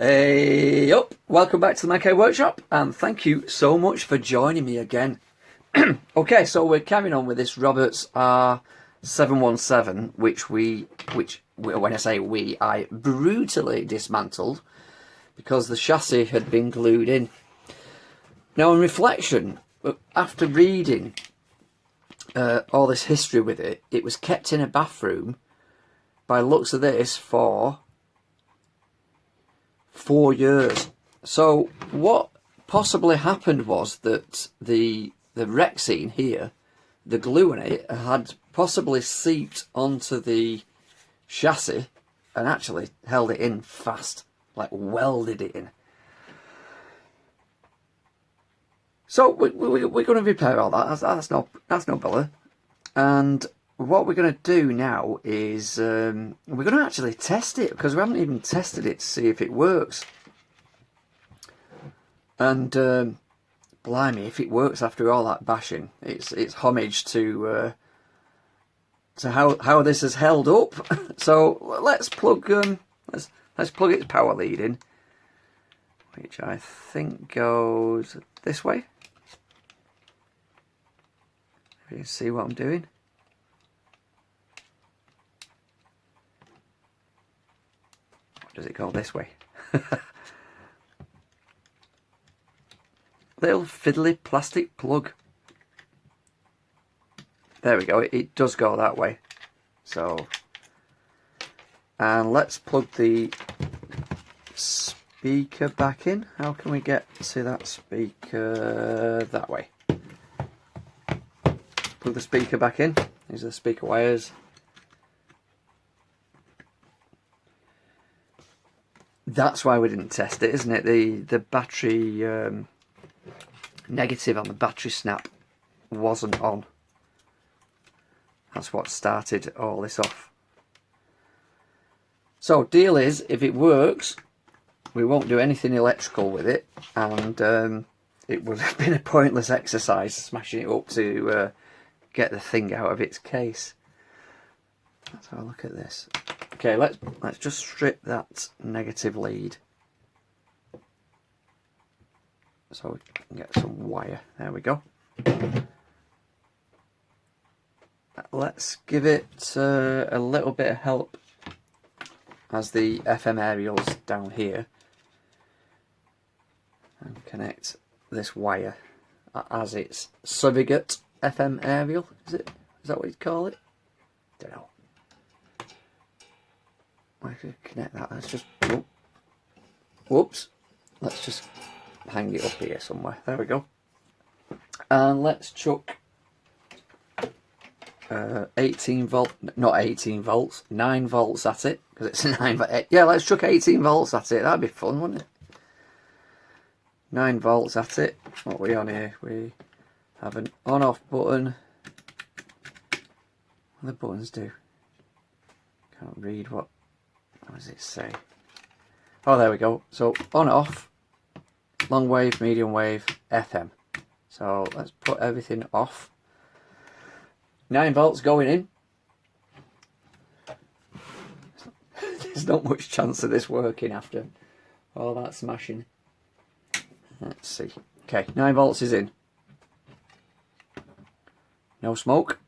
Hey up, welcome back to the Mackay Workshop, and thank you so much for joining me again. Okay, so we're carrying on with this Roberts R717, which when I say we, I brutally dismantled because the chassis had been glued in. Now, on reflection, after reading all this history with it, it was kept in a bathroom, by the looks of this, for 4 years. So what possibly happened was that the Rexine here, the glue in it, had possibly seeped onto the chassis and actually held it in fast, like welded it in. So we're going to repair all that. That's no bother. And what we're going to do now is we're going to actually test it, because we haven't even tested it to see if it works. And blimey, if it works after all that bashing, it's homage to how this has held up. So let's plug let's plug its power lead in, which I think goes this way. You can see what I'm doing. Does it go this way? Little fiddly plastic plug. There we go, it does go that way. So, and let's plug the speaker back in. How can we get to that speaker? That way. Plug the speaker back in. These are the speaker wires. That's why we didn't test it, isn't it? The battery negative on the battery snap wasn't on. That's what started all this off. So deal is, if it works, we won't do anything electrical with it, and it would have been a pointless exercise smashing it up to get the thing out of its case. Let's have a look at this. Okay, let's just strip that negative lead so we can get some wire. There we go. Let's give it a little bit of help as the FM aerial's down here, and connect this wire as its surrogate FM aerial. Is that what you'd call it? Don't know. I could connect that. Let's just, whoops. Let's just hang it up here somewhere. There we go. And let's chuck 18 volt, not 18 volts, 9 volts at it, because it's a 9 volt. Yeah, let's chuck 18 volts at it. That'd be fun, wouldn't it? 9 volts at it. What are we on here? We have an on-off button. What do the buttons do? Can't read what does it say? Oh, there we go. So on off, long wave, medium wave, FM. So let's put everything off. 9 volts going in. There's not much chance of this working after all that smashing. Let's see. Okay, 9 volts is in. No smoke.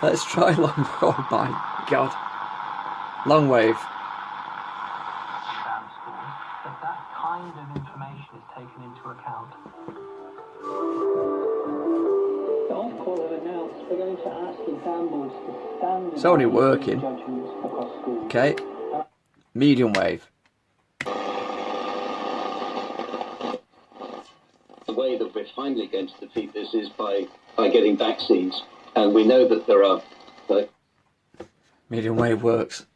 Let's try long. Oh my god. Long wave. That kind of information is taken into account. The Ofqual have announced we're going to ask exam boards to standardise it's only working. judgments across schools. Okay. Medium wave. The way that we're finally going to defeat this is by getting vaccines. And we know that there are... Medium wave works.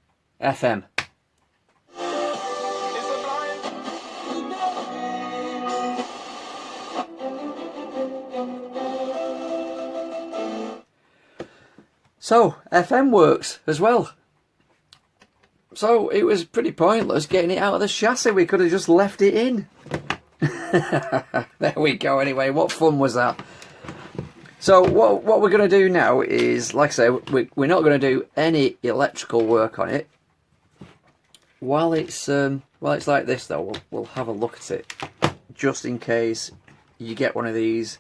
FM. So, FM works as well. So, it was pretty pointless getting it out of the chassis. We could have just left it in. There we go anyway. What fun was that? So what we're going to do now is, like I say, we're not going to do any electrical work on it. While it's like this though, we'll have a look at it, just in case you get one of these.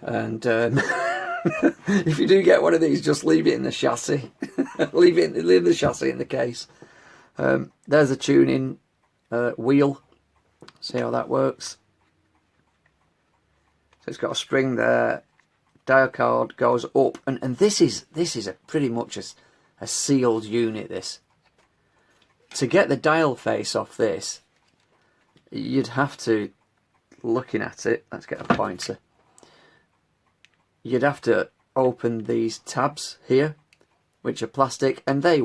And if you do get one of these, just leave it in the chassis. leave the chassis in the case. There's a tuning wheel. See how that works. So it's got a spring there. Dial card goes up, and this is pretty much a sealed unit. This, to get the dial face off this, you'd have to, looking at it, let's get a pointer. You'd have to open these tabs here, which are plastic, and they'd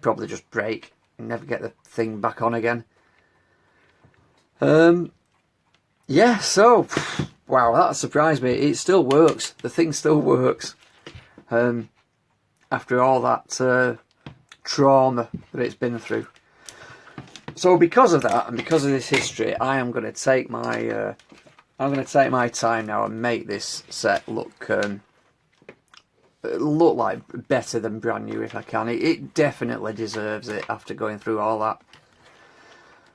probably just break and never get the thing back on again. Yeah, so wow, that surprised me. It still works. The thing still works. After all that trauma that it's been through. So because of that and because of this history, I am going to take my time now and make this set look like better than brand new if I can. It definitely deserves it after going through all that.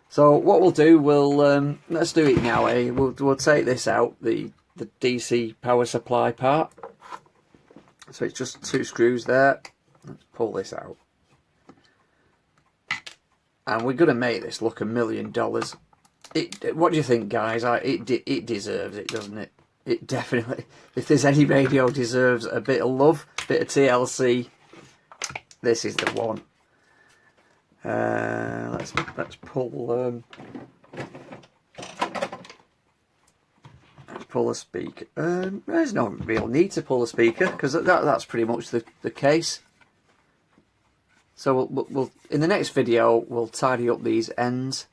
So what we'll do, let's do it now. We'll take this out, the DC power supply part. So it's just 2 screws there. Let's pull this out, and we're gonna make this look $1 million. What do you think, guys? It deserves it, doesn't it? It definitely. If there's any radio deserves a bit of love, a bit of TLC, this is the one. Let's pull. Let's pull a speaker. There's no real need to pull a speaker because that's pretty much the case. So we'll in the next video we'll tidy up these ends.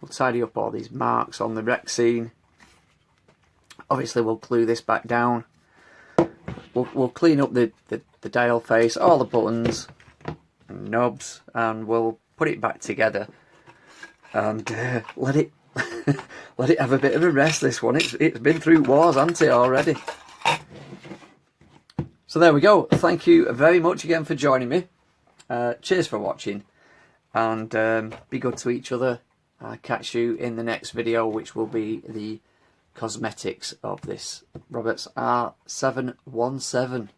We'll tidy up all these marks on the Rexine. Obviously we'll glue this back down. We'll clean up the dial face, all the buttons and knobs, and we'll put it back together and let it let it have a bit of a rest. This one, it's been through wars, hasn't it, already? So there we go. Thank you very much again for joining me. Cheers for watching, and be good to each other. I'll catch you in the next video, which will be the cosmetics of this Roberts R717.